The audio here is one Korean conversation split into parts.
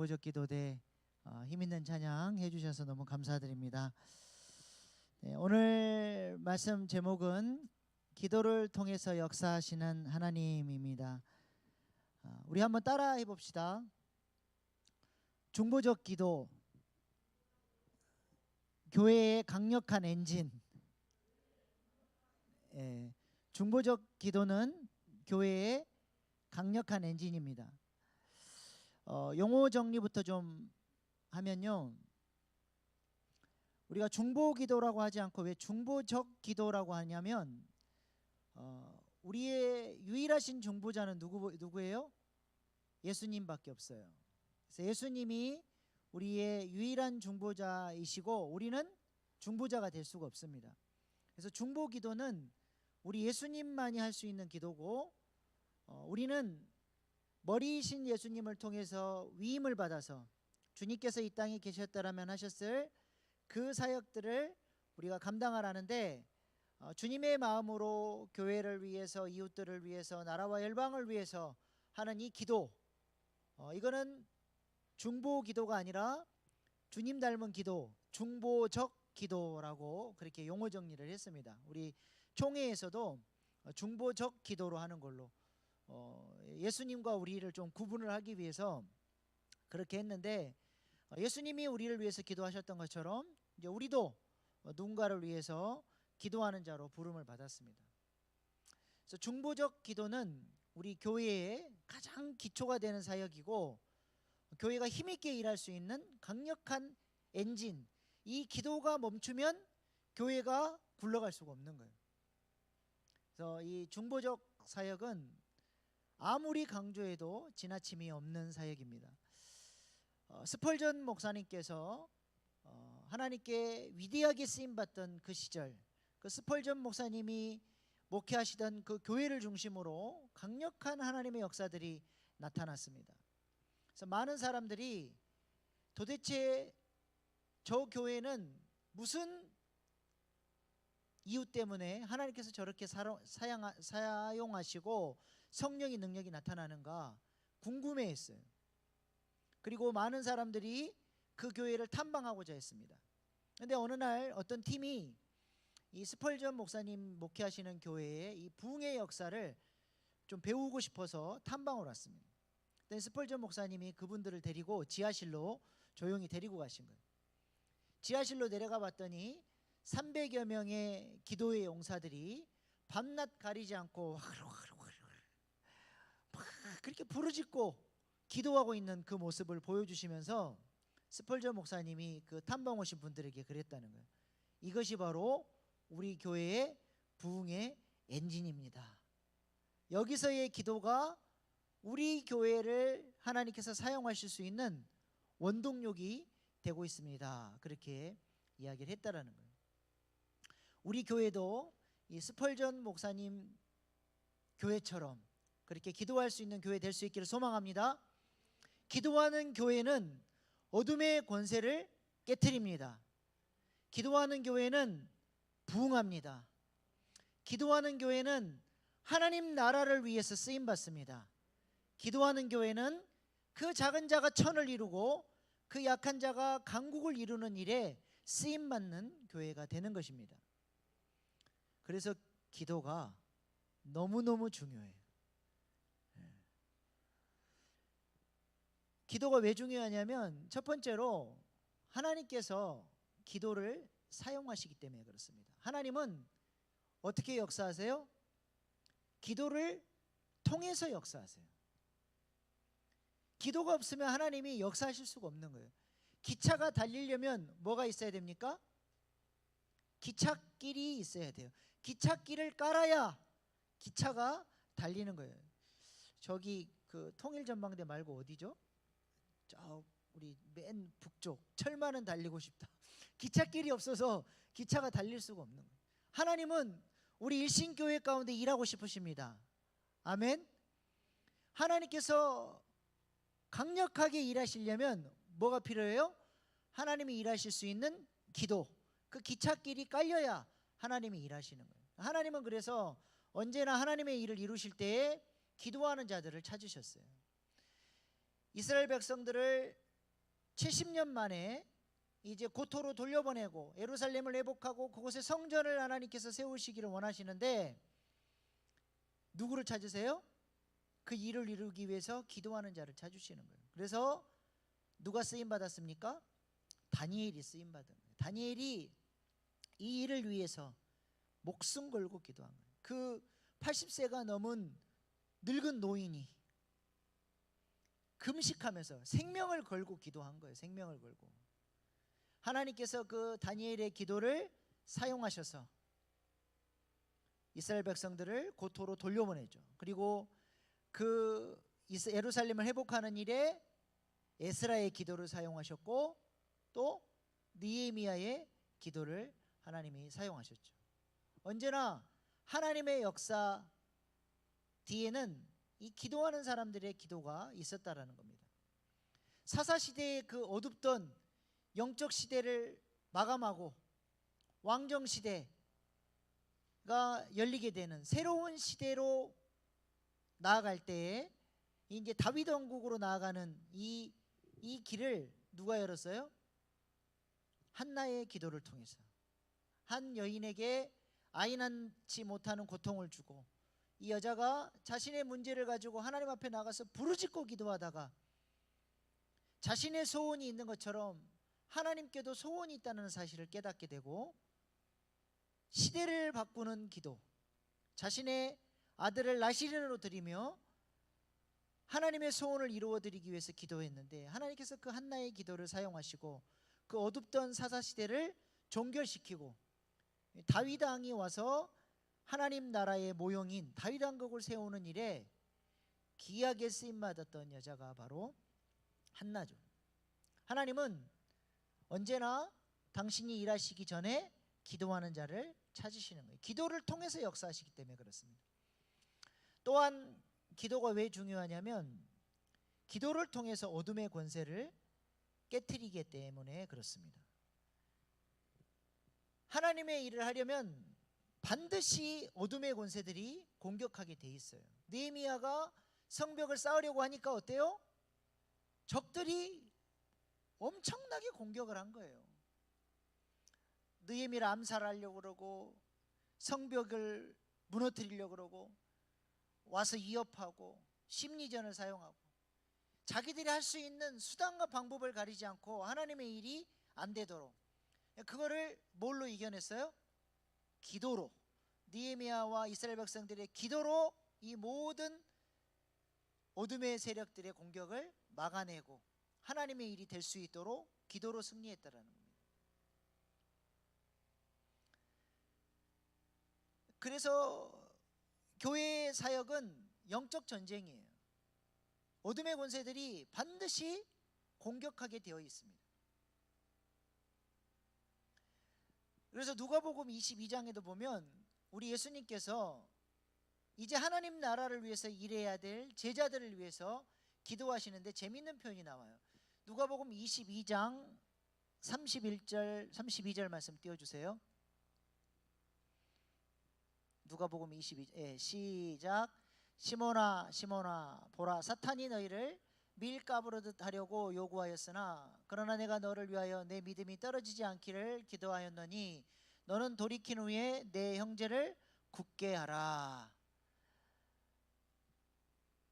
중보적 기도대 힘있는 찬양 해주셔서 너무 감사드립니다. 네, 오늘 말씀 제목은 기도를 통해서 역사하시는 하나님입니다. 우리 한번 따라 해봅시다. 중보적 기도, 교회의 강력한 엔진. 중보적 기도는 교회의 강력한 엔진입니다. 용어 정리부터 좀 하면요, 우리가 중보 기도라고 하지 않고 왜 중보적 기도라고 하냐면 우리의 유일하신 중보자는 누구예요? 예수님밖에 없어요. 그래서 예수님이 우리의 유일한 중보자이시고 우리는 중보자가 될 수가 없습니다. 그래서 중보 기도는 우리 예수님만이 할 수 있는 기도고, 우리는 머리이신 예수님을 통해서 위임을 받아서 주님께서 이 땅에 계셨다라면 하셨을 그 사역들을 우리가 감당하라는데, 주님의 마음으로 교회를 위해서, 이웃들을 위해서, 나라와 열방을 위해서 하는 이 기도, 이거는 중보 기도가 아니라 주님 닮은 기도, 중보적 기도라고 그렇게 용어 정리를 했습니다. 우리 총회에서도 중보적 기도로 하는 걸로 예수님과 우리를 좀 구분을 하기 위해서 그렇게 했는데, 예수님이 우리를 위해서 기도하셨던 것처럼 이제 우리도 누군가를 위해서 기도하는 자로 부름을 받았습니다. 그래서 중보적 기도는 우리 교회의 가장 기초가 되는 사역이고, 교회가 힘있게 일할 수 있는 강력한 엔진, 이 기도가 멈추면 교회가 굴러갈 수가 없는 거예요. 그래서 이 중보적 사역은 아무리 강조해도 지나침이 없는 사역입니다. 스펄전 목사님께서 하나님께 위대하게 쓰임받던 그 시절, 그 스펄전 목사님이 목회하시던 그 교회를 중심으로 강력한 하나님의 역사들이 나타났습니다. 그래서 많은 사람들이 도대체 저 교회는 무슨 이유 때문에 하나님께서 저렇게 사용하시고 성령의 능력이 나타나는가 궁금해했어요. 그리고 많은 사람들이 그 교회를 탐방하고자 했습니다. 그런데 어느 날 어떤 팀이 이 스펄전 목사님 목회하시는 교회의 이 부흥의 역사를 좀 배우고 싶어서 탐방을 왔습니다. 그때 스펄전 목사님이 그분들을 데리고 지하실로 조용히 데리고 가신 거예요. 지하실로 내려가 봤더니 300여 명의 기도의 용사들이 밤낮 가리지 않고 막 그렇게 부르짖고 기도하고 있는 그 모습을 보여주시면서 스펄전 목사님이 그 탐방 오신 분들에게 그랬다는 거예요. 이것이 바로 우리 교회의 부흥의 엔진입니다. 여기서의 기도가 우리 교회를 하나님께서 사용하실 수 있는 원동력이 되고 있습니다. 그렇게 이야기를 했다라는 거예요. 우리 교회도 이 스펄전 목사님 교회처럼 그렇게 기도할 수 있는 교회 될 수 있기를 소망합니다. 기도하는 교회는 어둠의 권세를 깨트립니다. 기도하는 교회는 부흥합니다. 기도하는 교회는 하나님 나라를 위해서 쓰임받습니다. 기도하는 교회는 그 작은 자가 천을 이루고 그 약한 자가 강국을 이루는 일에 쓰임받는 교회가 되는 것입니다. 그래서 기도가 너무너무 중요해요. 기도가 왜 중요하냐면 첫 번째로 하나님께서 기도를 사용하시기 때문에 그렇습니다. 하나님은 어떻게 역사하세요? 기도를 통해서 역사하세요. 기도가 없으면 하나님이 역사하실 수가 없는 거예요. 기차가 달리려면 뭐가 있어야 됩니까? 기찻길이 있어야 돼요. 기찻길을 깔아야 기차가 달리는 거예요. 저기 그 통일전망대 말고 어디죠? 저 우리 맨 북쪽 철만은 달리고 싶다. 기찻길이 없어서 기차가 달릴 수가 없는 거예요. 하나님은 우리 일신교회 가운데 일하고 싶으십니다. 아멘. 하나님께서 강력하게 일하시려면 뭐가 필요해요? 하나님이 일하실 수 있는 기도, 그 기찻길이 깔려야 하나님이 일하시는 거예요. 하나님은 그래서 언제나 하나님의 일을 이루실 때에 기도하는 자들을 찾으셨어요. 이스라엘 백성들을 70년 만에 이제 고토로 돌려보내고 예루살렘을 회복하고 그곳에 성전을 하나님께서 세우시기를 원하시는데 누구를 찾으세요? 그 일을 이루기 위해서 기도하는 자를 찾으시는 거예요. 그래서 누가 쓰임 받았습니까? 다니엘이 쓰임 받은 거예요. 다니엘이 이 일을 위해서 목숨 걸고 기도한 거예요. 그 80세가 넘은 늙은 노인이 금식하면서 생명을 걸고 기도한 거예요. 생명을 걸고. 하나님께서 그 다니엘의 기도를 사용하셔서 이스라엘 백성들을 고토로 돌려보내죠. 그리고 그 예루살렘을 회복하는 일에 에스라의 기도를 사용하셨고 또 느헤미야의 기도를 하나님이 사용하셨죠. 언제나 하나님의 역사 뒤에는 이 기도하는 사람들의 기도가 있었다라는 겁니다. 사사시대의 그 어둡던 영적 시대를 마감하고 왕정 시대가 열리게 되는 새로운 시대로 나아갈 때에 이제 다윗 왕국으로 나아가는 이 길을 누가 열었어요? 한나의 기도를 통해서. 한 여인에게 아이 낳지 못하는 고통을 주고 이 여자가 자신의 문제를 가지고 하나님 앞에 나가서 부르짖고 기도하다가 자신의 소원이 있는 것처럼 하나님께도 소원이 있다는 사실을 깨닫게 되고 시대를 바꾸는 기도, 자신의 아들을 나시린으로 드리며 하나님의 소원을 이루어 드리기 위해서 기도했는데 하나님께서 그 한나의 기도를 사용하시고 그 어둡던 사사시대를 종결시키고 다윗 왕이 와서 하나님 나라의 모형인 다윗 왕국을 세우는 일에 귀하게 쓰임받았던 여자가 바로 한나죠. 하나님은 언제나 당신이 일하시기 전에 기도하는 자를 찾으시는 거예요. 기도를 통해서 역사하시기 때문에 그렇습니다. 또한 기도가 왜 중요하냐면 기도를 통해서 어둠의 권세를 깨트리기 때문에 그렇습니다. 하나님의 일을 하려면 반드시 어둠의 권세들이 공격하게 돼 있어요. 느헤미야가 성벽을 쌓으려고 하니까 어때요? 적들이 엄청나게 공격을 한 거예요. 느헤미야를 암살하려고 그러고 성벽을 무너뜨리려고 그러고 와서 위협하고 심리전을 사용하고 자기들이 할 수 있는 수단과 방법을 가리지 않고 하나님의 일이 안 되도록 그거를 뭘로 이겨냈어요? 기도로. 느헤미야와 이스라엘 백성들의 기도로 이 모든 어둠의 세력들의 공격을 막아내고 하나님의 일이 될 수 있도록 기도로 승리했다라는 겁니다. 그래서 교회의 사역은 영적 전쟁이에요. 어둠의 권세들이 반드시 공격하게 되어 있습니다. 그래서 누가복음 22장에도 보면 우리 예수님께서 이제 하나님 나라를 위해서 일해야 될 제자들을 위해서 기도하시는데 재미있는 표현이 나와요. 누가복음 22장 31절 32절 말씀 띄워주세요. 누가복음 22 시작. 시몬아 시몬아 보라 사탄이 너희를 밀가부르듯 하려고 요구하였으나 그러나 내가 너를 위하여 내 믿음이 떨어지지 않기를 기도하였노니 너는 돌이킨 후에 내 형제를 굳게 하라.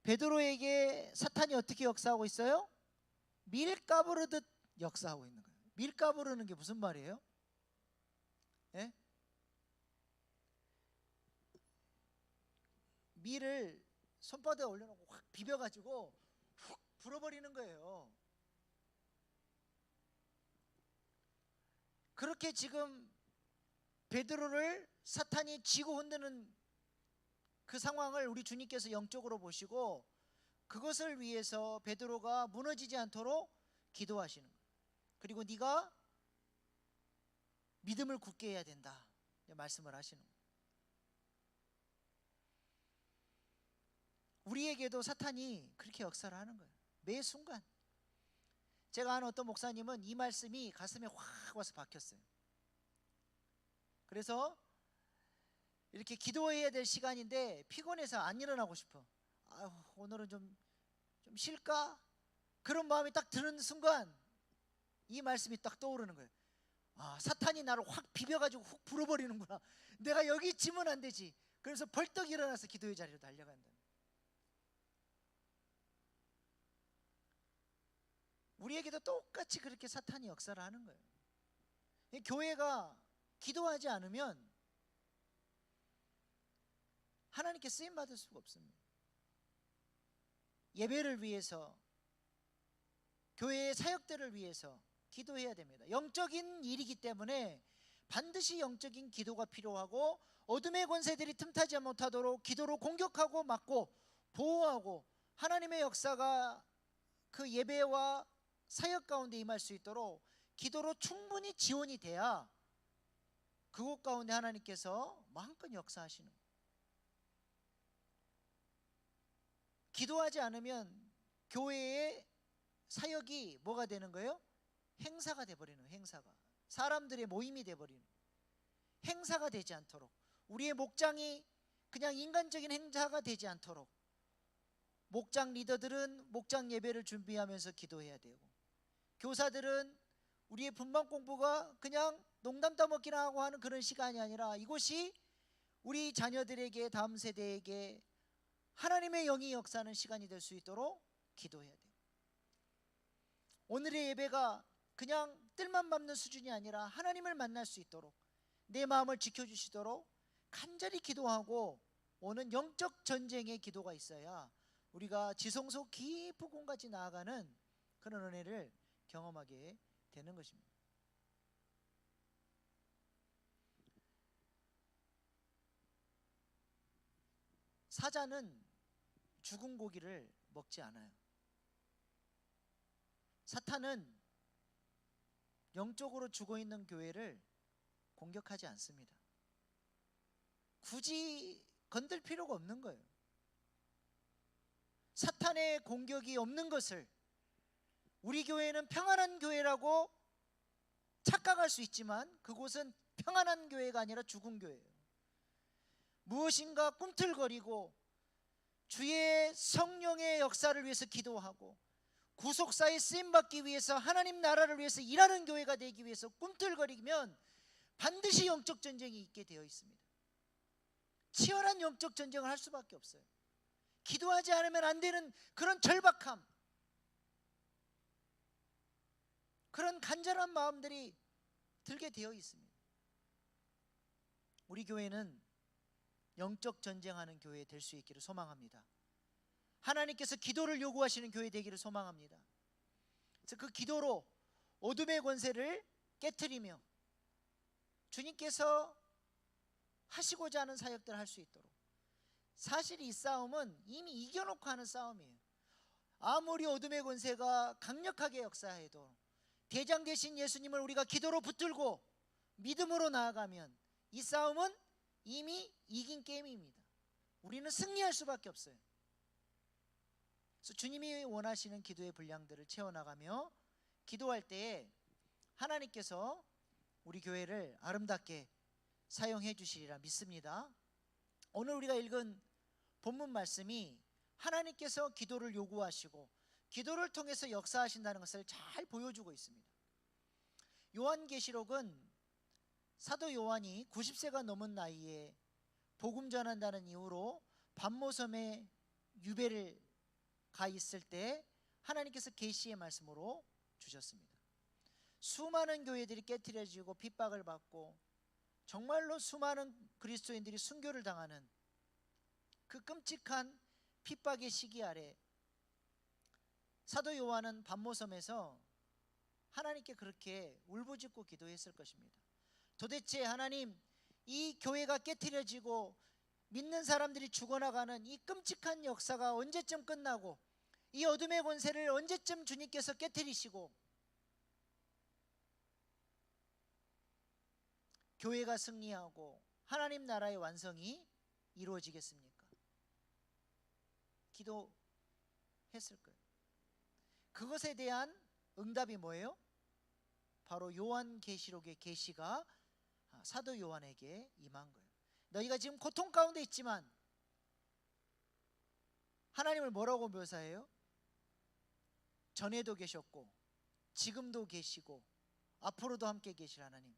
베드로에게 사탄이 어떻게 역사하고 있어요? 밀가부르듯 역사하고 있는 거예요. 밀가부르는 게 무슨 말이에요? 예? 밀을 손바닥에 올려놓고 확 비벼가지고 훅 불어버리는 거예요. 그렇게 지금 베드로를 사탄이 쥐고 흔드는 그 상황을 우리 주님께서 영적으로 보시고 그것을 위해서 베드로가 무너지지 않도록 기도하시는 거예요. 그리고 네가 믿음을 굳게 해야 된다 말씀을 하시는 거예요. 우리에게도 사탄이 그렇게 역사를 하는 거예요. 매 순간. 제가 아는 어떤 목사님은 이 말씀이 가슴에 확 와서 박혔어요. 그래서 이렇게 기도해야 될 시간인데 피곤해서 안 일어나고 싶어. 오늘은 좀 쉴까? 그런 마음이 딱 드는 순간 이 말씀이 딱 떠오르는 거예요. 아, 사탄이 나를 확 비벼가지고 훅 불어버리는구나. 내가 여기 있으면 안 되지. 그래서 벌떡 일어나서 기도의 자리로 달려간다. 우리에게도 똑같이 그렇게 사탄이 역사를 하는 거예요. 교회가 기도하지 않으면 하나님께 쓰임 받을 수가 없습니다. 예배를 위해서, 교회의 사역들을 위해서 기도해야 됩니다. 영적인 일이기 때문에 반드시 영적인 기도가 필요하고, 어둠의 권세들이 틈타지 못하도록 기도로 공격하고 막고 보호하고, 하나님의 역사가 그 예배와 사역 가운데 임할 수 있도록 기도로 충분히 지원이 돼야 그곳 가운데 하나님께서 마음껏 역사하시는 거예요. 기도하지 않으면 교회의 사역이 뭐가 되는 거예요? 행사가 돼버리는 거예요. 행사가, 사람들의 모임이 돼버리는 거예요. 행사가 되지 않도록, 우리의 목장이 그냥 인간적인 행사가 되지 않도록 목장 리더들은 목장 예배를 준비하면서 기도해야 되고, 교사들은 우리의 분방 공부가 그냥 농담 따먹기나 하고 하는 그런 시간이 아니라 이곳이 우리 자녀들에게, 다음 세대에게 하나님의 영이 역사하는 시간이 될 수 있도록 기도해야 돼요. 오늘의 예배가 그냥 뜰만 밟는 수준이 아니라 하나님을 만날 수 있도록, 내 마음을 지켜주시도록 간절히 기도하고 오는 영적 전쟁의 기도가 있어야 우리가 지성소 깊은 곳까지 나아가는 그런 은혜를 경험하게 되는 것입니다. 사자는 죽은 고기를 먹지 않아요. 사탄은 영적으로 죽어있는 교회를 공격하지 않습니다. 굳이 건들 필요가 없는 거예요. 사탄의 공격이 없는 것을 우리 교회는 평안한 교회라고 착각할 수 있지만, 그곳은 평안한 교회가 아니라 죽은 교회예요. 무엇인가 꿈틀거리고 주의 성령의 역사를 위해서 기도하고 구속사에 쓰임받기 위해서, 하나님 나라를 위해서 일하는 교회가 되기 위해서 꿈틀거리면 반드시 영적 전쟁이 있게 되어 있습니다. 치열한 영적 전쟁을 할 수밖에 없어요. 기도하지 않으면 안 되는 그런 절박함, 그런 간절한 마음들이 들게 되어 있습니다. 우리 교회는 영적 전쟁하는 교회 될 수 있기를 소망합니다. 하나님께서 기도를 요구하시는 교회 되기를 소망합니다. 그래서 그 기도로 어둠의 권세를 깨트리며 주님께서 하시고자 하는 사역들을 할 수 있도록. 사실 이 싸움은 이미 이겨놓고 하는 싸움이에요. 아무리 어둠의 권세가 강력하게 역사해도 대장 되신 예수님을 우리가 기도로 붙들고 믿음으로 나아가면 이 싸움은 이미 이긴 게임입니다. 우리는 승리할 수밖에 없어요. 그래서 주님이 원하시는 기도의 분량들을 채워나가며 기도할 때에 하나님께서 우리 교회를 아름답게 사용해 주시리라 믿습니다. 오늘 우리가 읽은 본문 말씀이 하나님께서 기도를 요구하시고 기도를 통해서 역사하신다는 것을 잘 보여주고 있습니다. 요한계시록은 사도 요한이 90세가 넘은 나이에 복음 전한다는 이유로 반모섬에 유배를 가 있을 때 하나님께서 계시의 말씀으로 주셨습니다. 수많은 교회들이 깨트려지고 핍박을 받고 정말로 수많은 그리스도인들이 순교를 당하는 그 끔찍한 핍박의 시기 아래 사도 요한은 반모섬에서 하나님께 그렇게 울부짖고 기도했을 것입니다. 도대체 하나님, 이 교회가 깨트려지고 믿는 사람들이 죽어나가는 이 끔찍한 역사가 언제쯤 끝나고 이 어둠의 권세를 언제쯤 주님께서 깨트리시고 교회가 승리하고 하나님 나라의 완성이 이루어지겠습니까? 기도했을 거예요. 그것에 대한 응답이 뭐예요? 바로 요한계시록의 계시가 사도 요한에게 임한 거예요. 너희가 지금 고통 가운데 있지만 하나님을 뭐라고 묘사해요? 전에도 계셨고 지금도 계시고 앞으로도 함께 계실 하나님.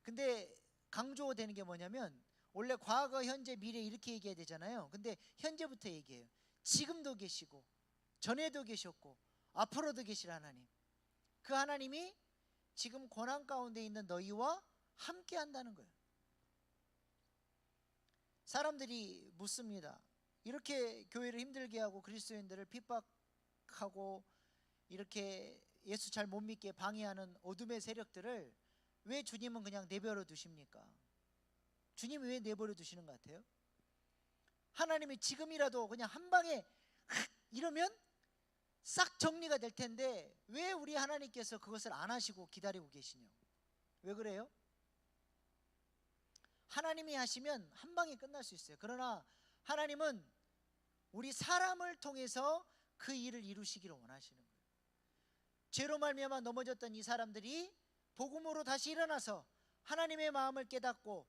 근데 강조되는 게 뭐냐면 원래 과거, 현재, 미래 이렇게 얘기해야 되잖아요. 근데 현재부터 얘기해요. 지금도 계시고 전에도 계셨고 앞으로도 계실 하나님. 그 하나님이 지금 고난 가운데 있는 너희와 함께 한다는 거예요. 사람들이 묻습니다. 이렇게 교회를 힘들게 하고 그리스도인들을 핍박하고 이렇게 예수 잘 못 믿게 방해하는 어둠의 세력들을 왜 주님은 그냥 내버려 두십니까? 주님이 왜 내버려 두시는 것 같아요? 하나님이 지금이라도 그냥 한 방에 이러면 싹 정리가 될 텐데 왜 우리 하나님께서 그것을 안 하시고 기다리고 계시냐? 왜 그래요? 하나님이 하시면 한 방에 끝날 수 있어요. 그러나 하나님은 우리 사람을 통해서 그 일을 이루시기를 원하시는 거예요. 죄로 말미암아 넘어졌던 이 사람들이 복음으로 다시 일어나서 하나님의 마음을 깨닫고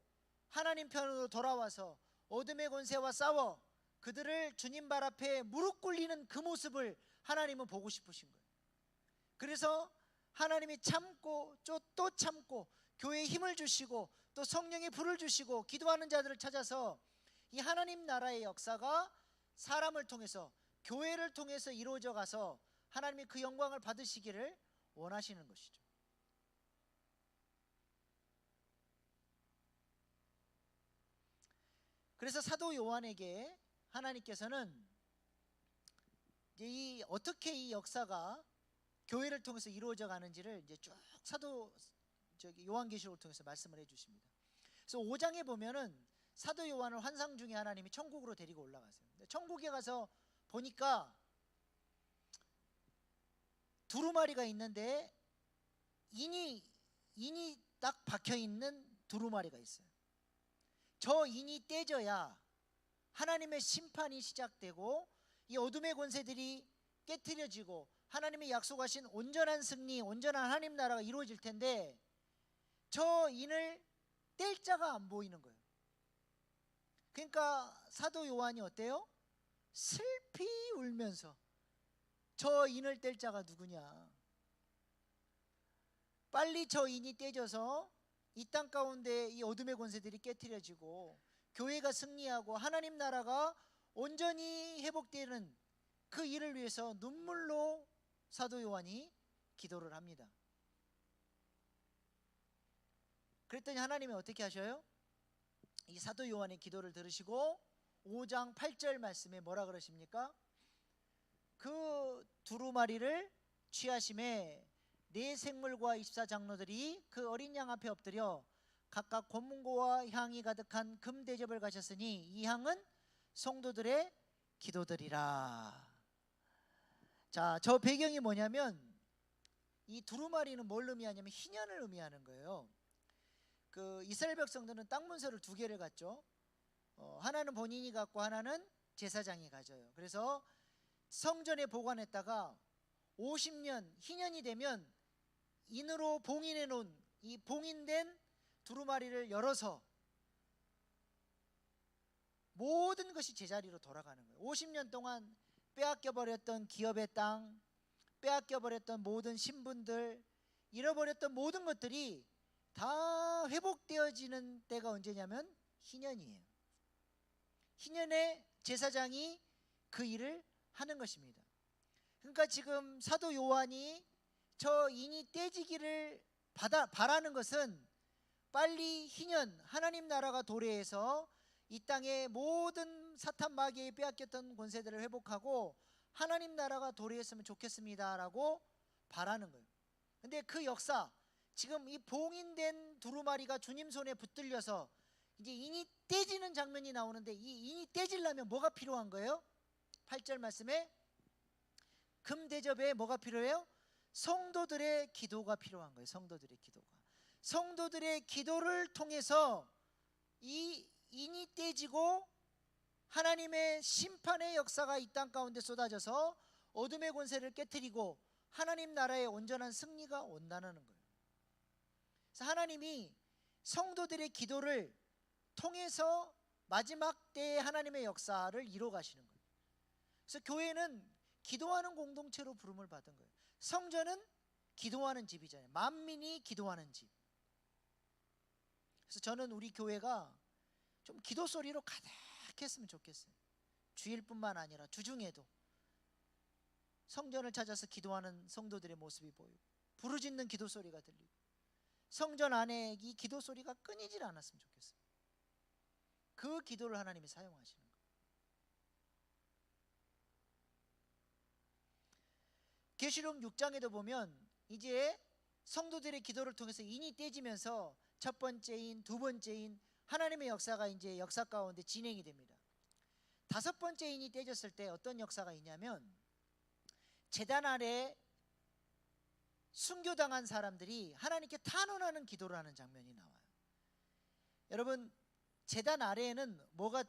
하나님 편으로 돌아와서 어둠의 권세와 싸워 그들을 주님 발 앞에 무릎 꿇리는 그 모습을 하나님은 보고 싶으신 거예요. 그래서 하나님이 참고 또 참고 교회에 힘을 주시고 또 성령의 불을 주시고 기도하는 자들을 찾아서 이 하나님 나라의 역사가 사람을 통해서 교회를 통해서 이루어져 가서 하나님이 그 영광을 받으시기를 원하시는 것이죠. 그래서 사도 요한에게 하나님께서는 이제 어떻게 이 역사가 교회를 통해서 이루어져 가는지를 이제 쭉 사도 요한계시록을 통해서 말씀을 해주십니다. 그래서 5장에 보면은 사도 요한을 환상 중에 하나님이 천국으로 데리고 올라가세요. 천국에 가서 보니까 두루마리가 있는데 인이 딱 박혀 있는 두루마리가 있어요. 저 인이 떼져야 하나님의 심판이 시작되고 이 어둠의 권세들이 깨트려지고 하나님이 약속하신 온전한 승리, 온전한 하나님 나라가 이루어질 텐데 저 인을 뗄 자가 안 보이는 거예요. 그러니까 사도 요한이 어때요? 슬피 울면서 저 인을 뗄 자가 누구냐? 빨리 저 인이 떼져서 이 땅 가운데 이 어둠의 권세들이 깨트려지고 교회가 승리하고 하나님 나라가 온전히 회복되는 그 일을 위해서 눈물로 사도 요한이 기도를 합니다. 그랬더니 하나님이 어떻게 하셔요? 이 사도 요한의 기도를 들으시고 5장 8절 말씀에 뭐라 그러십니까? 그 두루마리를 취하심에 네 생물과 24장로들이 그 어린 양 앞에 엎드려 각각 권문고와 향이 가득한 금 대접을 가졌으니 이 향은 성도들의 기도들이라. 자, 저 배경이 뭐냐면 이 두루마리는 뭘 의미하냐면 희년을 의미하는 거예요. 그 이스라엘 백성들은 땅 문서를 두 개를 갖죠. 하나는 본인이 갖고 하나는 제사장이 가져요. 그래서 성전에 보관했다가 50년 희년이 되면 인으로 봉인해 놓은 이 봉인된 두루마리를 열어서 모든 것이 제자리로 돌아가는 거예요. 50년 동안 빼앗겨 버렸던 기업의 땅, 빼앗겨 버렸던 모든 신분들, 잃어버렸던 모든 것들이 다 회복되어지는 때가 언제냐면 희년이에요. 희년에 제사장이 그 일을 하는 것입니다. 그러니까 지금 사도 요한이 저 인이 떼지기를 바라는 것은 빨리 희년 하나님 나라가 도래해서 이 땅의 모든 사탄 마귀에 빼앗겼던 권세들을 회복하고 하나님 나라가 도래했으면 좋겠습니다라고 바라는 거예요. 근데 그 역사, 지금 이 봉인된 두루마리가 주님 손에 붙들려서 이제 인이 떼지는 장면이 나오는데 이 인이 떼지려면 뭐가 필요한 거예요? 8절 말씀에 금 대접에 뭐가 필요해요? 성도들의 기도가 필요한 거예요. 성도들의 기도를 통해서 이 인이 떼지고 하나님의 심판의 역사가 이 땅 가운데 쏟아져서 어둠의 권세를 깨트리고 하나님 나라의 온전한 승리가 온다는 거예요. 그래서 하나님이 성도들의 기도를 통해서 마지막 때의 하나님의 역사를 이루어 가시는 거예요. 그래서 교회는 기도하는 공동체로 부름을 받은 거예요. 성전은 기도하는 집이잖아요. 만민이 기도하는 집. 그래서 저는 우리 교회가 좀 기도 소리로 가득했으면 좋겠어요. 주일뿐만 아니라 주중에도 성전을 찾아서 기도하는 성도들의 모습이 보이고, 부르짖는 기도 소리가 들리고, 성전 안에 이 기도 소리가 끊이질 않았으면 좋겠어요. 그 기도를 하나님이 사용하시는 거예요. 계시록 6장에도 보면 이제 성도들의 기도를 통해서 인이 떼지면서 첫 번째 인, 두 번째 인, 하나님의 역사가 이제 역사 가운데 진행이 됩니다. 다섯 번째 인이 떼졌을 때 어떤 역사가 있냐면, 제단 아래 순교당한 사람들이 하나님께 탄원하는 기도를 하는 장면이 나와요. 여러분, 제단 아래에는 뭐가,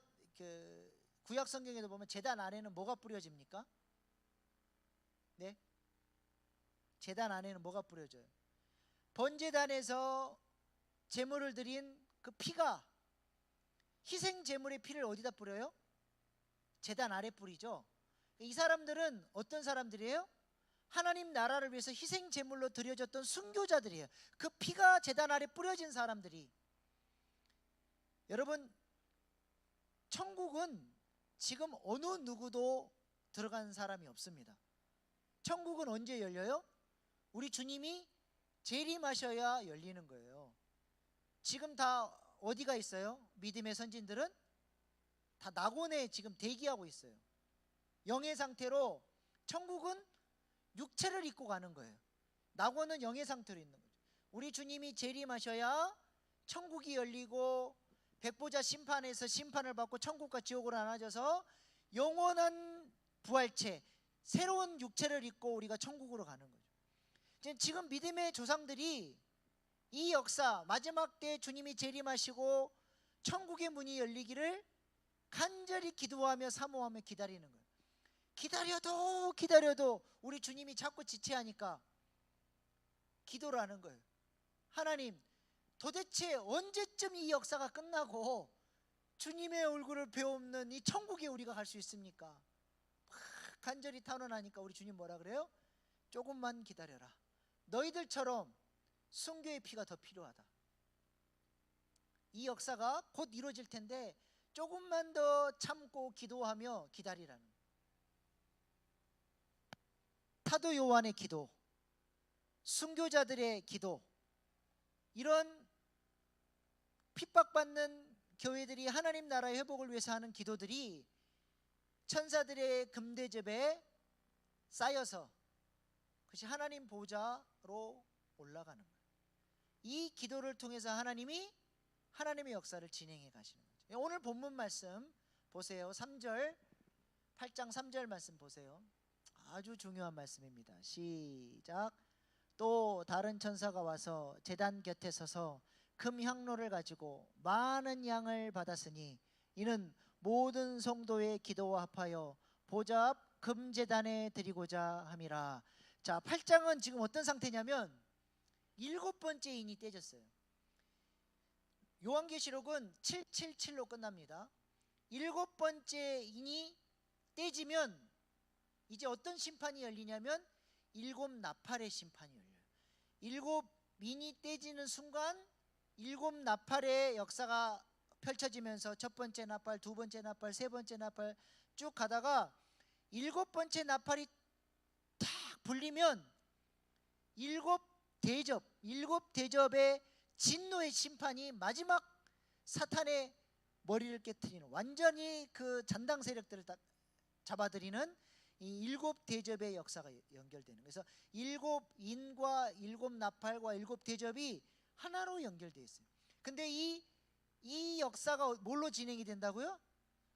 구약 성경에도 보면 제단 아래는 뭐가 뿌려집니까? 네? 제단 안에는 뭐가 뿌려져요? 번제단에서 제물을 드린 그 피가, 희생 제물의 피를 어디다 뿌려요? 제단 아래 뿌리죠. 이 사람들은 어떤 사람들이에요? 하나님 나라를 위해서 희생 제물로 드려졌던 순교자들이에요. 그 피가 제단 아래 뿌려진 사람들이. 여러분, 천국은 지금 어느 누구도 들어간 사람이 없습니다. 천국은 언제 열려요? 우리 주님이 재림하셔야 열리는 거예요. 지금 다 어디가 있어요? 믿음의 선진들은 다 낙원에 지금 대기하고 있어요. 영의 상태로. 천국은 육체를 입고 가는 거예요. 낙원은 영의 상태로 있는 거죠. 우리 주님이 재림하셔야 천국이 열리고, 백보자 심판에서 심판을 받고 천국과 지옥으로 나눠져서 영원한 부활체, 새로운 육체를 입고 우리가 천국으로 가는 거죠. 지금 믿음의 조상들이 이 역사, 마지막 때 주님이 재림하시고 천국의 문이 열리기를 간절히 기도하며 사모하며 기다리는 거예요. 기다려도 우리 주님이 자꾸 지체하니까 기도를 하는 거예요. 하나님, 도대체 언제쯤 이 역사가 끝나고 주님의 얼굴을 배우는 이 천국에 우리가 갈 수 있습니까? 간절히 탄원하니까 우리 주님 뭐라 그래요? 조금만 기다려라. 너희들처럼 순교의 피가 더 필요하다. 이 역사가 곧 이루어질 텐데 조금만 더 참고 기도하며 기다리라는 거예요. 사도 요한의 기도, 순교자들의 기도, 이런 핍박받는 교회들이 하나님 나라의 회복을 위해서 하는 기도들이 천사들의 금대접에 쌓여서 그것이 하나님 보좌로 올라가는 거예요. 이 기도를 통해서 하나님이 하나님의 역사를 진행해 가시는 거죠. 오늘 본문 말씀 보세요. 3절, 8장 3절 말씀 보세요. 아주 중요한 말씀입니다. 시작. 또 다른 천사가 와서 제단 곁에 서서 금 향로를 가지고 많은 양을 받았으니 이는 모든 성도의 기도와 합하여 보좌 앞 금제단에 드리고자 함이라. 자, 8장은 지금 어떤 상태냐면 7번째 인이 떼졌어요. 요한계시록은 777로 끝납니다. 7번째 인이 떼지면 이제 어떤 심판이 열리냐면 7나팔의 심판이 열려요. 7인이 떼지는 순간 7나팔의 역사가 펼쳐지면서 첫 번째 나팔, 두 번째 나팔, 세 번째 나팔 쭉 가다가 7번째 나팔이 탁 불리면 7대접의 진노의 심판이 마지막 사탄의 머리를 깨트리는, 완전히 그 잔당 세력들을 다 잡아들이는 이 7대접의 역사가 연결되는 거예요. 그래서 7인과 7나팔과 7대접이 하나로 연결되어 있어요. 근데 이 역사가 뭘로 진행이 된다고요?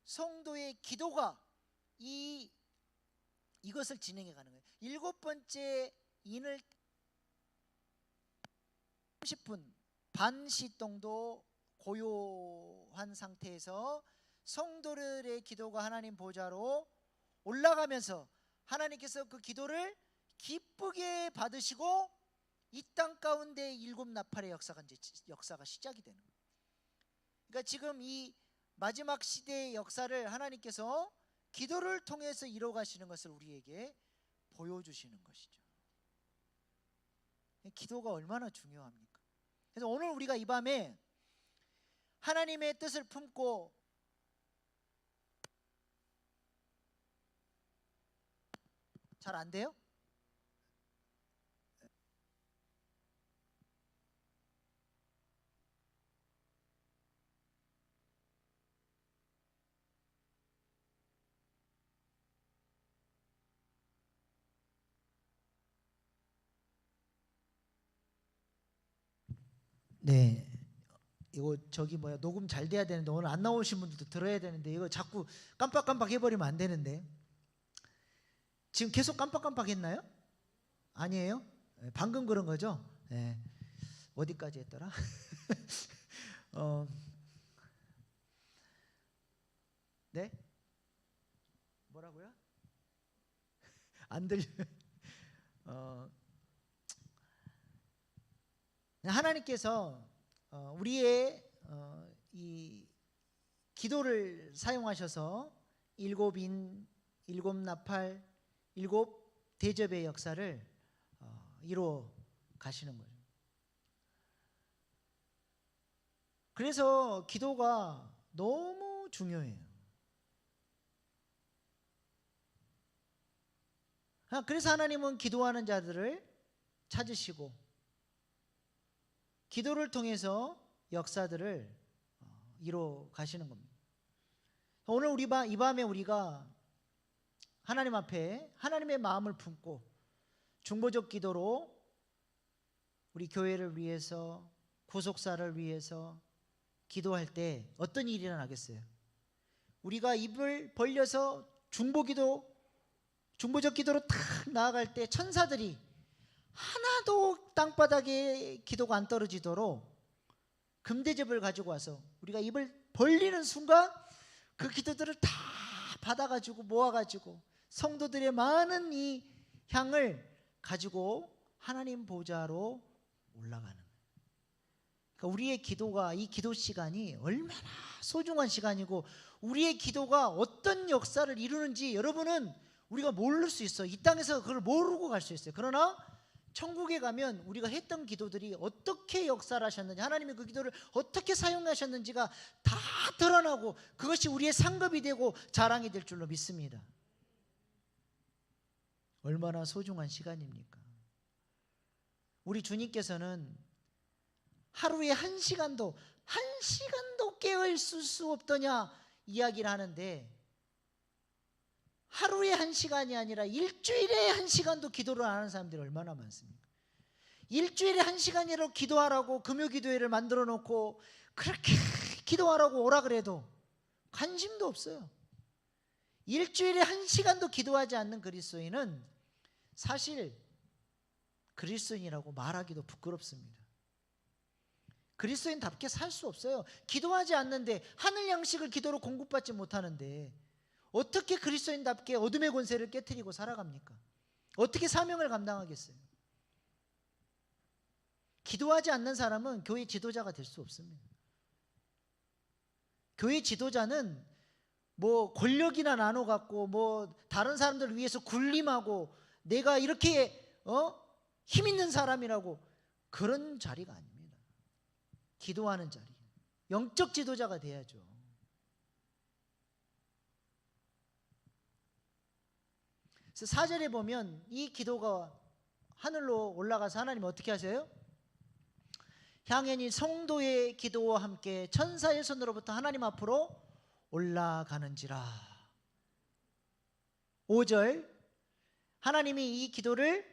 성도의 기도가 이것을 진행해 가는 거예요. 7번째 인을 30분 반 시 정도 고요한 상태에서 성도들의 기도가 하나님 보좌로 올라가면서 하나님께서 그 기도를 기쁘게 받으시고 이 땅 가운데 7나팔의 역사가 시작이 되는 거예요. 그러니까 지금 이 마지막 시대의 역사를 하나님께서 기도를 통해서 이루어 가시는 것을 우리에게 보여주시는 것이죠. 기도가 얼마나 중요합니까? 그래서 오늘 우리가 이 밤에 하나님의 뜻을 품고 잘 안 돼요? 네, 이거 저기 뭐야 녹음 잘 돼야 되는데 오늘 안 나오신 분들도 들어야 되는데 이거 자꾸 깜빡깜빡 해버리면 안 되는데 지금 계속 깜빡깜빡 했나요? 아니에요? 네, 방금 그런 거죠? 네. 어디까지 했더라? 네? 뭐라고요? 안 들려요? 하나님께서 우리의 이 기도를 사용하셔서 일곱 인, 일곱 나팔, 일곱 대접의 역사를 이루어 가시는 거죠. 그래서 기도가 너무 중요해요. 그래서 하나님은 기도하는 자들을 찾으시고 기도를 통해서 역사들을 이루어 가시는 겁니다. 오늘 이 밤에 우리가 하나님 앞에 하나님의 마음을 품고 중보적 기도로 우리 교회를 위해서 구속사를 위해서 기도할 때 어떤 일이 일어나겠어요? 우리가 입을 벌려서 중보적 기도로 탁 나아갈 때 천사들이 하나도 땅바닥에 기도가 안 떨어지도록 금대접을 가지고 와서 우리가 입을 벌리는 순간 그 기도들을 다 받아가지고 모아가지고 성도들의 많은 이 향을 가지고 하나님 보좌로 올라가는 거예요. 그러니까 우리의 기도가 이 기도 시간이 얼마나 소중한 시간이고 우리의 기도가 어떤 역사를 이루는지 여러분은 우리가 모를 수 있어요. 이 땅에서 그걸 모르고 갈 수 있어요. 그러나 천국에 가면 우리가 했던 기도들이 어떻게 역사를 하셨는지 하나님이 그 기도를 어떻게 사용하셨는지가 다 드러나고 그것이 우리의 상급이 되고 자랑이 될 줄로 믿습니다. 얼마나 소중한 시간입니까? 우리 주님께서는 하루에 한 시간도 깨어있을 수 없더냐 이야기를 하는데 하루에 한 시간이 아니라 일주일에 한 시간도 기도를 안 하는 사람들이 얼마나 많습니까? 일주일에 한 시간이라도 기도하라고 금요기도회를 만들어 놓고 그렇게 기도하라고 오라 그래도 관심도 없어요. 일주일에 한 시간도 기도하지 않는 그리스도인은 사실 그리스도인이라고 말하기도 부끄럽습니다. 그리스도인답게 살 수 없어요. 기도하지 않는데 하늘 양식을 기도로 공급받지 못하는데 어떻게 그리스도인답게 어둠의 권세를 깨트리고 살아갑니까? 어떻게 사명을 감당하겠어요? 기도하지 않는 사람은 교회 지도자가 될 수 없습니다. 교회 지도자는 뭐 권력이나 나눠 갖고 뭐 다른 사람들을 위해서 군림하고 내가 이렇게 힘 있는 사람이라고 그런 자리가 아닙니다. 기도하는 자리. 영적 지도자가 돼야죠. 그래서 4절에 보면 이 기도가 하늘로 올라가서 하나님 어떻게 하세요? 향연이 성도의 기도와 함께 천사의 손으로부터 하나님 앞으로 올라가는지라. 5절 하나님이 이 기도를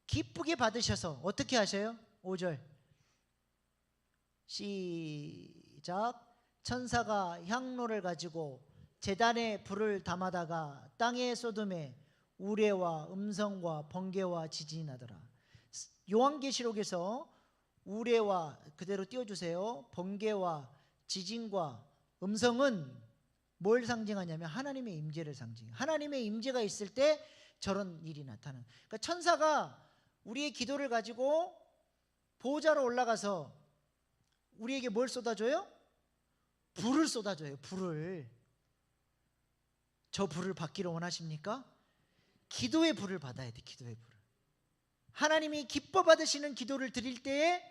기쁘게 받으셔서 어떻게 하셔요? 5절 시작. 천사가 향로를 가지고 제단에 불을 담아다가 땅에 쏟음에 우레와 음성과 번개와 지진이 나더라. 요한계시록에서 우레와 그대로 띄워주세요. 번개와 지진과 음성은 뭘 상징하냐면 하나님의 임재를 상징해요. 하나님의 임재가 있을 때 저런 일이 나타나는. 그러니까 천사가 우리의 기도를 가지고 보호자로 올라가서 우리에게 뭘 쏟아줘요? 불을 쏟아줘요. 불을. 저 불을 받기를 원하십니까? 기도의 불을 받아야 돼. 기도의 불을. 하나님이 기뻐 받으시는 기도를 드릴 때에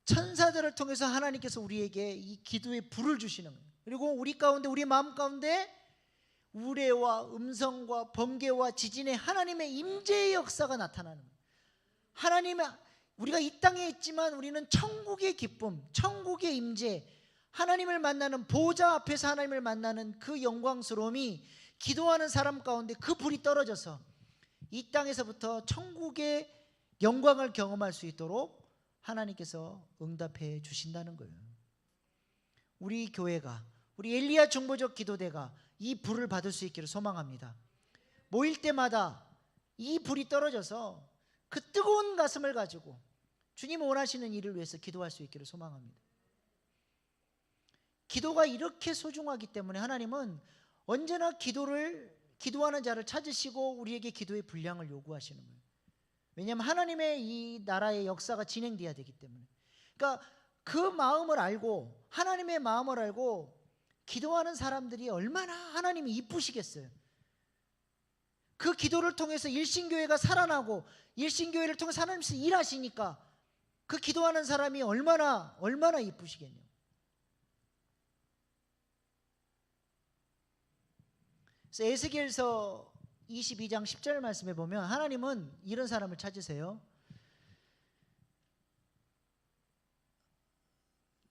천사들을 통해서 하나님께서 우리에게 이 기도의 불을 주시는 거예요. 그리고 우리 가운데, 우리 마음 가운데 우레와 음성과 번개와 지진의 하나님의 임재의 역사가 나타나는 거예요. 하나님의, 우리가 이 땅에 있지만 우리는 천국의 기쁨, 천국의 임재, 하나님을 만나는 보좌 앞에서 하나님을 만나는 그 영광스러움이 기도하는 사람 가운데 그 불이 떨어져서 이 땅에서부터 천국의 영광을 경험할 수 있도록 하나님께서 응답해 주신다는 거예요. 우리 교회가, 우리 엘리야 중보적 기도대가 이 불을 받을 수 있기를 소망합니다. 모일 때마다 이 불이 떨어져서 그 뜨거운 가슴을 가지고 주님 원하시는 일을 위해서 기도할 수 있기를 소망합니다. 기도가 이렇게 소중하기 때문에 하나님은 언제나 기도하는 자를 찾으시고 우리에게 기도의 분량을 요구하시는 거예요. 왜냐하면 하나님의 이 나라의 역사가 진행돼야 되기 때문에. 그러니까 그 마음을 알고, 하나님의 마음을 알고 기도하는 사람들이 얼마나 하나님이 이쁘시겠어요. 그 기도를 통해서 일신교회가 살아나고 일신교회를 통해서 하나님께서 일하시니까 그 기도하는 사람이 얼마나 이쁘시겠냐고. 그래서 에스겔서 22장 10절 말씀에 보면 하나님은 이런 사람을 찾으세요.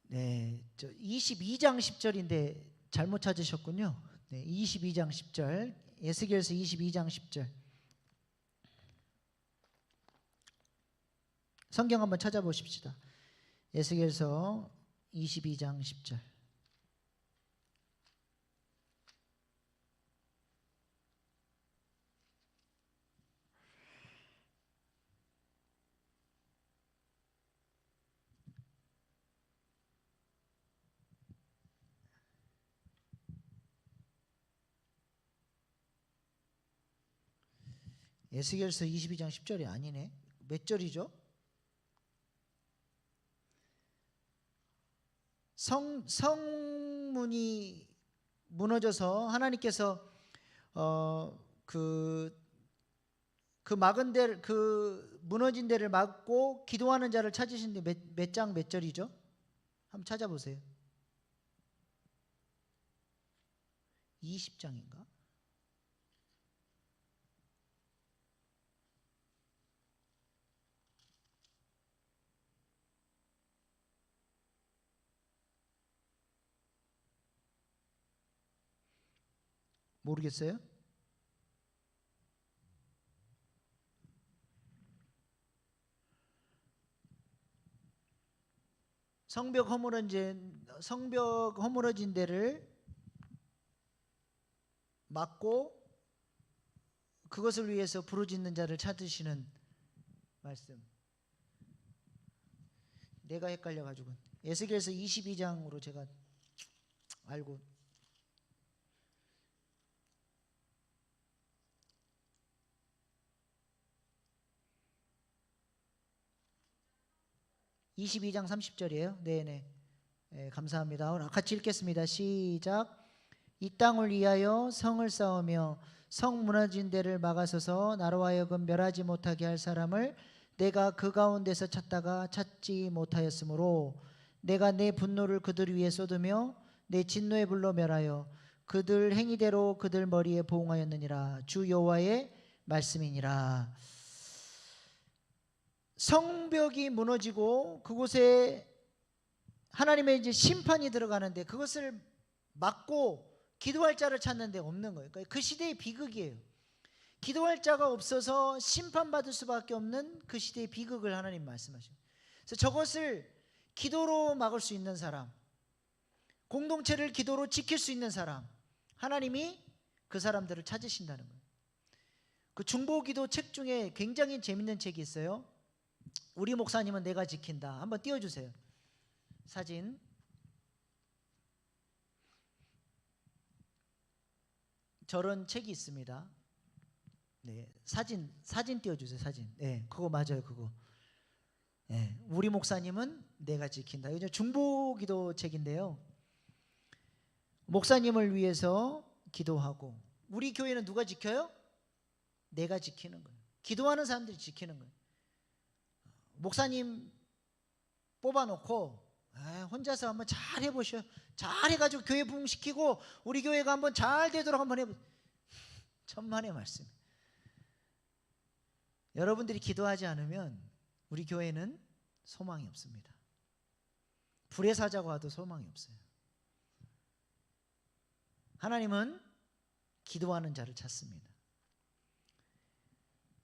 네, 저 22장 10절인데 잘못 찾으셨군요. 네, 22장 10절, 에스겔서 22장 10절. 성경 한번 찾아보십시다. 에스겔서 22장 10절. 에스겔서 22장 10절이 아니네. 몇 절이죠? 성문이 무너져서 하나님께서 그 막은 데를, 그 무너진 데를 막고 기도하는 자를 찾으신데 몇 장 몇 절이죠? 한번 찾아보세요. 20장인가? 모르겠어요? 성벽 허물어진 데를 막고 그것을 위해서 부르짖는 자를 찾으시는 말씀. 내가 헷갈려가지고 에스겔서 22장으로 제가 알고. (22장 30절이에요) 네네. 네, 감사합니다. 오늘 같이 읽겠습니다. 시작. 이 땅을 위하여 성을 쌓으며 성 무너진 데를 막아서서 나로 하여금 멸하지 못하게 할 사람을 내가 그 가운데서 찾다가 찾지 못하였으므로 내가 내 분노를 그들 위에 쏟으며 내 진노의 불로 멸하여 그들 행위대로 그들 머리에 보응하였느니라. 주 여호와의 말씀이니라. 성벽이 무너지고 그곳에 하나님의 이제 심판이 들어가는데 그것을 막고 기도할 자를 찾는데 없는 거예요. 그러니까 그 시대의 비극이에요. 기도할 자가 없어서 심판받을 수밖에 없는 그 시대의 비극을 하나님 말씀하십니다. 그래서 저것을 기도로 막을 수 있는 사람, 공동체를 기도로 지킬 수 있는 사람, 하나님이 그 사람들을 찾으신다는 거예요. 그 중보기도 책 중에 굉장히 재밌는 책이 있어요. 우리 목사님은 내가 지킨다. 한번 띄워주세요. 사진. 저런 책이 있습니다. 네, 사진 띄워주세요. 사진. 네, 그거 맞아요. 그거. 네, 우리 목사님은 내가 지킨다. 이제 중보기도 책인데요. 목사님을 위해서 기도하고 우리 교회는 누가 지켜요? 내가 지키는 거예요. 기도하는 사람들이 지키는 거예요. 목사님 뽑아놓고 혼자서 한번 잘 해보셔. 잘 해가지고 교회 부흥시키고 우리 교회가 한번 잘 되도록 한번 해보세요. 천만의 말씀. 여러분들이 기도하지 않으면 우리 교회는 소망이 없습니다. 불에 사자고 하도 소망이 없어요. 하나님은 기도하는 자를 찾습니다.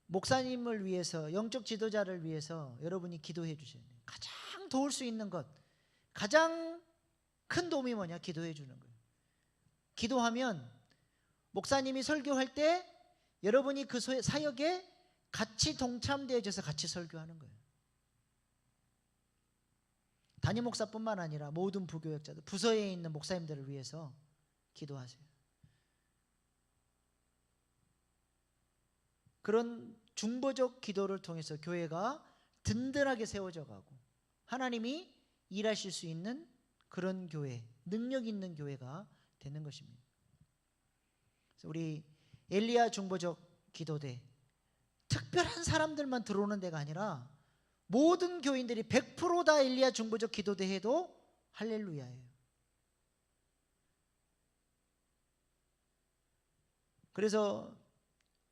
목사님을 위해서, 영적 지도자를 위해서 여러분이 기도해 주셔야 돼요. 가장 도울 수 있는 것, 가장 큰 도움이 뭐냐? 기도해 주는 거예요. 기도하면 목사님이 설교할 때 여러분이 그 사역에 같이 동참되어져서 같이 설교하는 거예요. 담임 목사뿐만 아니라 모든 부교역자들, 부서에 있는 목사님들을 위해서 기도하세요. 그런 중보적 기도를 통해서 교회가 든든하게 세워져 가고 하나님이 일하실 수 있는 그런 교회, 능력 있는 교회가 되는 것입니다. 그래서 우리 엘리야 중보적 기도대, 특별한 사람들만 들어오는 데가 아니라 모든 교인들이 100% 다 엘리야 중보적 기도대 해도 할렐루야예요. 그래서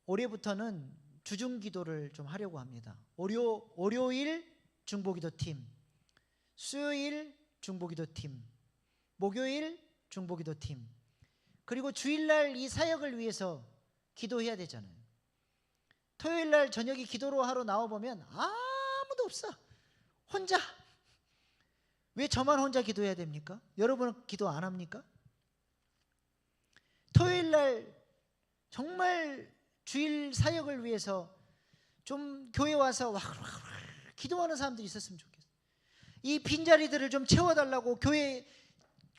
올해부터는 주중 기도를 좀 하려고 합니다. 월요일 중보기도팀, 수요일 중보기도팀, 목요일 중보기도팀, 그리고 주일날 이 사역을 위해서 기도해야 되잖아요. 토요일날 저녁에 기도로 하러 나와보면 아무도 없어. 혼자. 왜 저만 혼자 기도해야 됩니까? 여러분은 기도 안 합니까? 토요일날 정말 주일 사역을 위해서 좀 교회 와서 기도하는 사람들이 있었으면 좋겠어요. 이 빈자리들을 좀 채워달라고 교회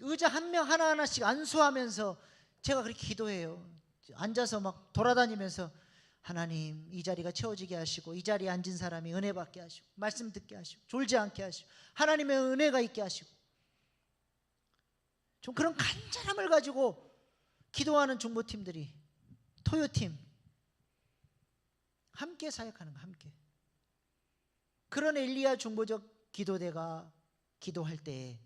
의자 한 명 하나하나씩 안수하면서 제가 그렇게 기도해요. 앉아서 막 돌아다니면서 하나님 이 자리가 채워지게 하시고 이 자리에 앉은 사람이 은혜 받게 하시고 말씀 듣게 하시고 졸지 않게 하시고 하나님의 은혜가 있게 하시고 좀 그런 간절함을 가지고 기도하는 중보팀들이 토요팀 함께 사역하는 거, 함께. 그런 엘리야 중보적 기도대가 기도할 때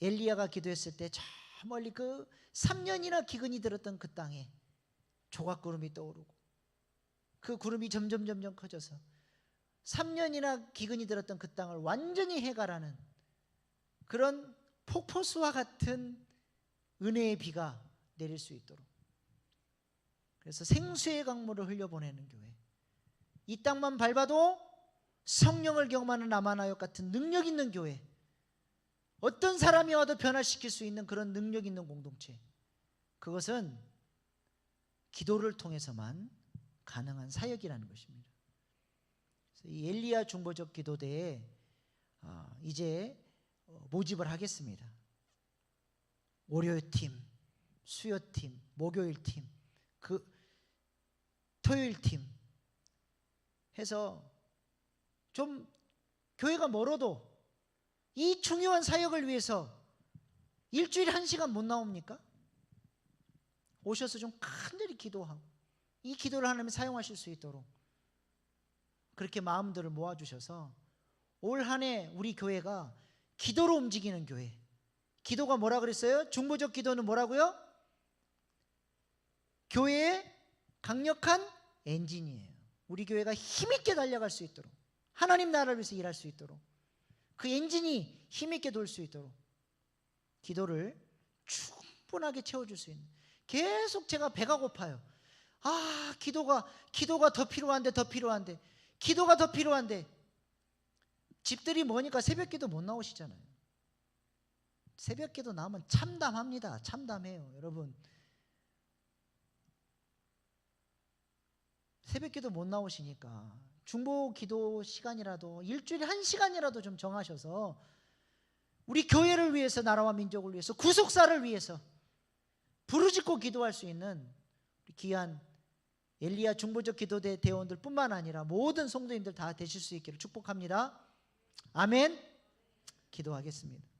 엘리야가 기도했을 때 저 멀리 그 3년이나 기근이 들었던 그 땅에 조각구름이 떠오르고 그 구름이 점점 커져서 3년이나 기근이 들었던 그 땅을 완전히 해갈하는 그런 폭포수와 같은 은혜의 비가 내릴 수 있도록, 그래서 생수의 강물을 흘려보내는 교회, 이 땅만 밟아도 성령을 경험하는 나마나역 같은 능력 있는 교회, 어떤 사람이 와도 변화시킬 수 있는 그런 능력 있는 공동체, 그것은 기도를 통해서만 가능한 사역이라는 것입니다. 그래서 이 엘리야 중보적 기도대에 이제 모집을 하겠습니다. 월요일팀, 수요팀, 목요일팀, 그 토요일팀 해서 좀 교회가 멀어도 이 중요한 사역을 위해서 일주일에 1시간 못 나옵니까? 오셔서 좀 간절히 기도하고 이 기도를 하나님 사용하실 수 있도록 그렇게 마음들을 모아주셔서 올 한 해 우리 교회가 기도로 움직이는 교회. 기도가 뭐라 그랬어요? 중보적 기도는 뭐라고요? 교회의 강력한 엔진이에요. 우리 교회가 힘있게 달려갈 수 있도록, 하나님 나라를 위해서 일할 수 있도록, 그 엔진이 힘있게 돌 수 있도록 기도를 충분하게 채워줄 수 있는, 계속 제가 배가 고파요. 기도가 더 필요한데 기도가 더 필요한데 집들이 뭐니까 새벽기도 못 나오시잖아요. 새벽기도 나오면 참담합니다. 참담해요. 여러분, 새벽기도 못 나오시니까 중보기도 시간이라도 일주일에 1시간이라도 좀 정하셔서 우리 교회를 위해서, 나라와 민족을 위해서, 구속사를 위해서 부르짖고 기도할 수 있는 귀한 엘리야 중보적 기도대 대원들 뿐만 아니라 모든 성도님들 다 되실 수 있기를 축복합니다. 아멘. 기도하겠습니다.